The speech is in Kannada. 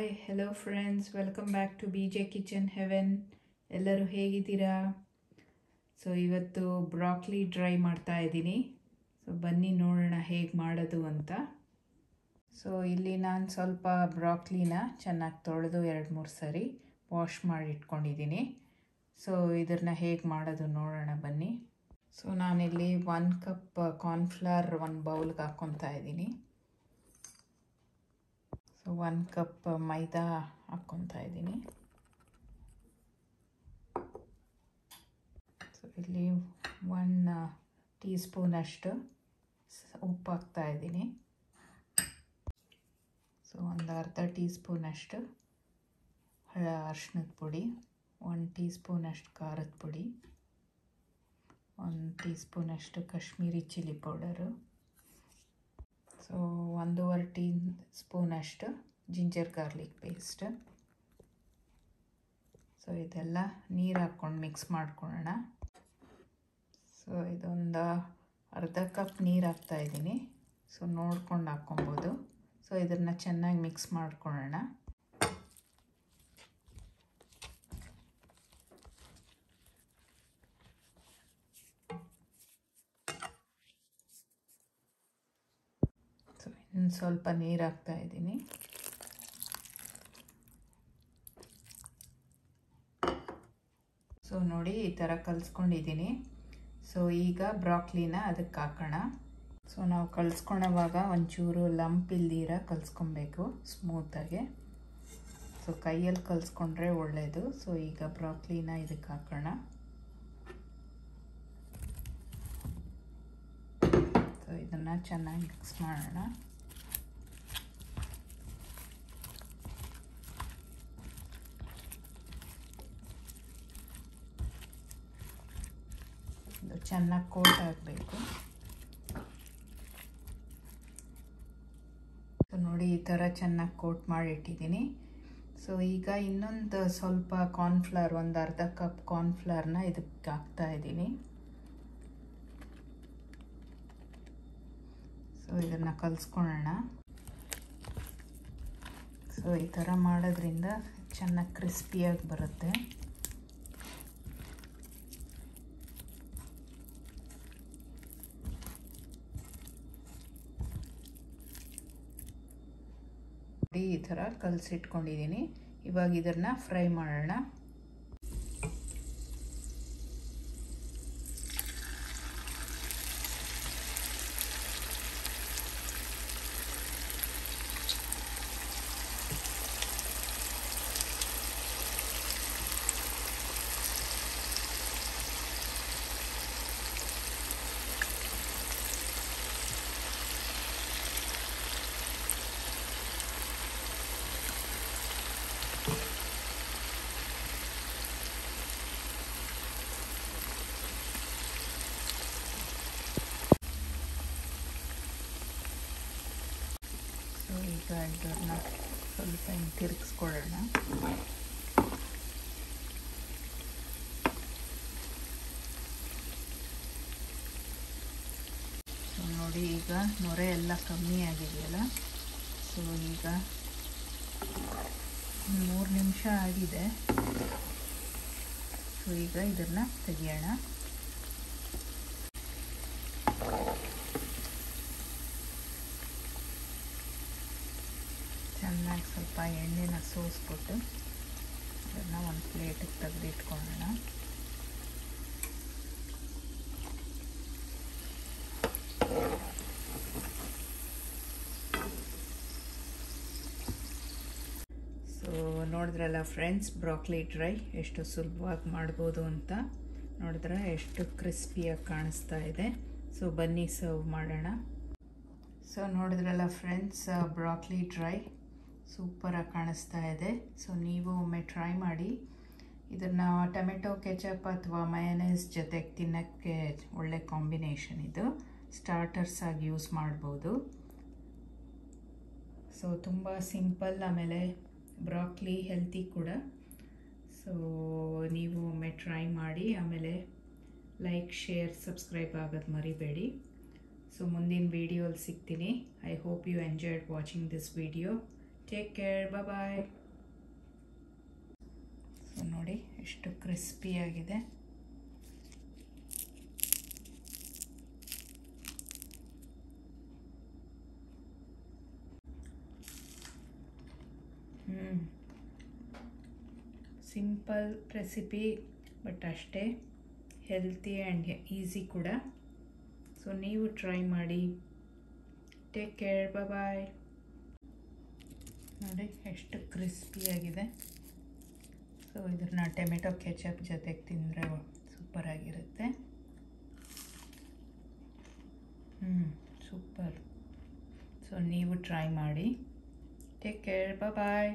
Hi hello friends, welcome back to BJ kitchen heaven. ಎಲ್ಲರೂ ಹೇಗಿದ್ದೀರಾ? ಸೊ ಇವತ್ತು ಬ್ರಾಕ್ಲಿ ಡ್ರೈ ಮಾಡ್ತಾ ಇದ್ದೀನಿ. ಸೊ ಬನ್ನಿ ನೋಡೋಣ ಹೇಗೆ ಮಾಡೋದು ಅಂತ. ಸೊ ಇಲ್ಲಿ ನಾನು ಸ್ವಲ್ಪ ಬ್ರಾಕ್ಲಿನ ಚೆನ್ನಾಗಿ ತೊಳೆದು 2-3 ಸರಿ ವಾಶ್ ಮಾಡಿ ಇಟ್ಕೊಂಡಿದ್ದೀನಿ. ಸೊ ಇದನ್ನು ಹೇಗೆ ಮಾಡೋದು ನೋಡೋಣ ಬನ್ನಿ. ಸೊ ನಾನಿಲ್ಲಿ 1 ಕಪ್ ಕಾರ್ನ್ಫ್ಲವರ್ 1 ಬೌಲ್ಗೆ ಹಾಕ್ಕೊತಾ ಇದ್ದೀನಿ. ಸೊ 1 ಕಪ್ ಮೈದಾ ಹಾಕ್ಕೊತಾ ಇದ್ದೀನಿ. ಸೊ ಇಲ್ಲಿ 1 ಟೀ ಸ್ಪೂನಷ್ಟು ಉಪ್ಪು ಹಾಕ್ತಾ ಇದ್ದೀನಿ. ಸೊ ಒಂದು ಅರ್ಧ ಟೀ ಸ್ಪೂನಷ್ಟು ಅರಿಶಿಣದ ಪುಡಿ, 1 ಟೀ ಸ್ಪೂನಷ್ಟು ಖಾರದ ಪುಡಿ, 1 ಟೀ ಸ್ಪೂನಷ್ಟು Kashmiri chilli powder, so 1.5 tea ಸ್ಪೂನಷ್ಟು ಜಿಂಜರ್ ಗಾರ್ಲಿಕ್ ಪೇಸ್ಟ್. ಸೊ ಇದೆಲ್ಲ ನೀರು ಹಾಕ್ಕೊಂಡು ಮಿಕ್ಸ್ ಮಾಡ್ಕೊಳ್ಳೋಣ. ಸೊ ಇದೊಂದು ಅರ್ಧ ಕಪ್ ನೀರು ಹಾಕ್ತಾಯಿದ್ದೀನಿ. ಸೊ ನೋಡ್ಕೊಂಡು ಹಾಕ್ಕೊಬೋದು. ಸೊ ಇದನ್ನು ಚೆನ್ನಾಗಿ ಮಿಕ್ಸ್ ಮಾಡ್ಕೊಳ್ಳೋಣ. ಸೊ ಇನ್ನು ಸ್ವಲ್ಪ ನೀರು ಹಾಕ್ತಾಯಿದ್ದೀನಿ. ಸೊ ನೋಡಿ ಈ ಥರ ಕಲಿಸ್ಕೊಂಡಿದ್ದೀನಿ. ಸೊ ಈಗ ಬ್ರಾಕ್ಲಿನ ಅದಕ್ಕೆ ಹಾಕೋಣ. ಸೊ ನಾವು ಕಲಿಸ್ಕೊಳ್ಳೋವಾಗ ಒಂಚೂರು ಲಂಪ್ ಇಲ್ದಿರ ಕಲಿಸ್ಕೊಬೇಕು ಸ್ಮೂತಾಗೆ. ಸೊ ಕೈಯಲ್ಲಿ ಕಲಿಸ್ಕೊಂಡ್ರೆ ಒಳ್ಳೆಯದು. ಸೊ ಈಗ ಬ್ರಾಕ್ಲಿನ ಇದಕ್ಕೆ ಹಾಕೋಣ. ಸೊ ಇದನ್ನು ಚೆನ್ನಾಗಿ ಮಿಕ್ಸ್ ಮಾಡೋಣ. ಇದು ಚೆನ್ನಾಗಿ ಕೋಟ್ ಆಗಬೇಕು. ಸೊ ನೋಡಿ ಈ ಥರ ಚೆನ್ನಾಗಿ ಕೋಟ್ ಮಾಡಿಟ್ಟಿದ್ದೀನಿ. ಸೊ ಈಗ ಇನ್ನೊಂದು ಸ್ವಲ್ಪ ಕಾರ್ನ್ಫ್ಲವರ್, ಒಂದು ಅರ್ಧ ಕಪ್ ಕಾರ್ನ್ಫ್ಲವರ್ನ ಇದಕ್ಕೆ ಹಾಕ್ತಾ ಇದ್ದೀನಿ. ಸೊ ಇದನ್ನು ಕಲಿಸ್ಕೊಳ್ಳೋಣ. ಸೊ ಈ ಥರ ಮಾಡೋದ್ರಿಂದ ಚೆನ್ನಾಗಿ ಕ್ರಿಸ್ಪಿಯಾಗಿ ಬರುತ್ತೆ. ಈ ಥರ ಕಲಸಿಟ್ಕೊಂಡಿದ್ದೀನಿ. ಇವಾಗ ಇದನ್ನು ಫ್ರೈ ಮಾಡೋಣ. ಈಗ ಇದನ್ನು ಸ್ವಲ್ಪ ತಿರುಗಿಸ್ಕೊಳ್ಳೋಣ. ಸೊ ನೋಡಿ ಈಗ ನೊರೆ ಎಲ್ಲ ಕಮ್ಮಿ ಆಗಿದೆಯಲ್ಲ. ಸೊ ಈಗ 3 ನಿಮಿಷ ಆಗಿದೆ. ಸೊ ಈಗ ಇದನ್ನು ತೆಗಿಯೋಣ. ಚೆನ್ನಾಗಿ ಸ್ವಲ್ಪ ಎಣ್ಣೆನ ಸೋಸ್ಬಿಟ್ಟು ಅದನ್ನು ಒಂದು ಪ್ಲೇಟಿಗೆ ತೆಗೆದಿಟ್ಕೊಳ್ಳೋಣ. ಸೊ ನೋಡಿದ್ರಲ್ಲ ಫ್ರೆಂಡ್ಸ್, ಬ್ರಾಕ್ಲಿ ಡ್ರೈ ಎಷ್ಟು ಸುಲಭವಾಗಿ ಮಾಡ್ಬೋದು ಅಂತ. ನೋಡಿದ್ರೆ ಎಷ್ಟು ಕ್ರಿಸ್ಪಿಯಾಗಿ ಕಾಣಿಸ್ತಾ ಇದೆ. ಸೊ ಬನ್ನಿ ಸರ್ವ್ ಮಾಡೋಣ. ಸೊ ನೋಡಿದ್ರಲ್ಲ ಫ್ರೆಂಡ್ಸ್, ಬ್ರಾಕ್ಲಿ ಡ್ರೈ ಸೂಪರಾಗಿ ಕಾಣಿಸ್ತಾ ಇದೆ. ಸೊ ನೀವು ಒಮ್ಮೆ ಟ್ರೈ ಮಾಡಿ. ಇದನ್ನು ಟೊಮೆಟೊ ಕೆಚಪ್ ಅಥವಾ ಮಯೋನೈಸ್ ಜೊತೆಗೆ ತಿನ್ನೋಕ್ಕೆ ಒಳ್ಳೆ ಕಾಂಬಿನೇಷನ್. ಇದು ಸ್ಟಾರ್ಟರ್ಸ್ ಆಗಿ ಯೂಸ್ ಮಾಡ್ಬೋದು. ಸೊ ತುಂಬ ಸಿಂಪಲ್, ಆಮೇಲೆ ಬ್ರಾಕ್ಲಿ ಹೆಲ್ತಿ ಕೂಡ. ಸೊ ನೀವು ಒಮ್ಮೆ ಟ್ರೈ ಮಾಡಿ. ಆಮೇಲೆ ಲೈಕ್, ಶೇರ್, ಸಬ್ಸ್ಕ್ರೈಬ್ ಆಗೋದು ಮರಿಬೇಡಿ. ಸೊ ಮುಂದಿನ ವಿಡಿಯೋಲಿ ಸಿಗ್ತೀನಿ. I hope you enjoyed watching this video. Take care, bye. So ನೋಡಿ ಎಷ್ಟು ಕ್ರಿಸ್ಪಿಯಾಗಿದೆ. ಸಿಂಪಲ್ ರೆಸಿಪಿ, ಬಟ್ ಅಷ್ಟೇ ಹೆಲ್ತಿ ಆ್ಯಂಡ್ ಈಸಿ ಕೂಡ. ಸೊ ನೀವು ಟ್ರೈ ಮಾಡಿ. Take care, bye. ನೋಡಿ ಎಷ್ಟು ಕ್ರಿಸ್ಪಿಯಾಗಿದೆ. ಸೊ ಇದನ್ನ ಟೊಮೆಟೊ ಕೆಚಪ್ ಜೊತೆಗೆ ತಿಂದರೆ ಸೂಪರಾಗಿರುತ್ತೆ. ಸೂಪರ್. ಸೊ ನೀವು ಟ್ರೈ ಮಾಡಿ. ಟೇಕ್ ಕೇರ್, ಬಾಯ್.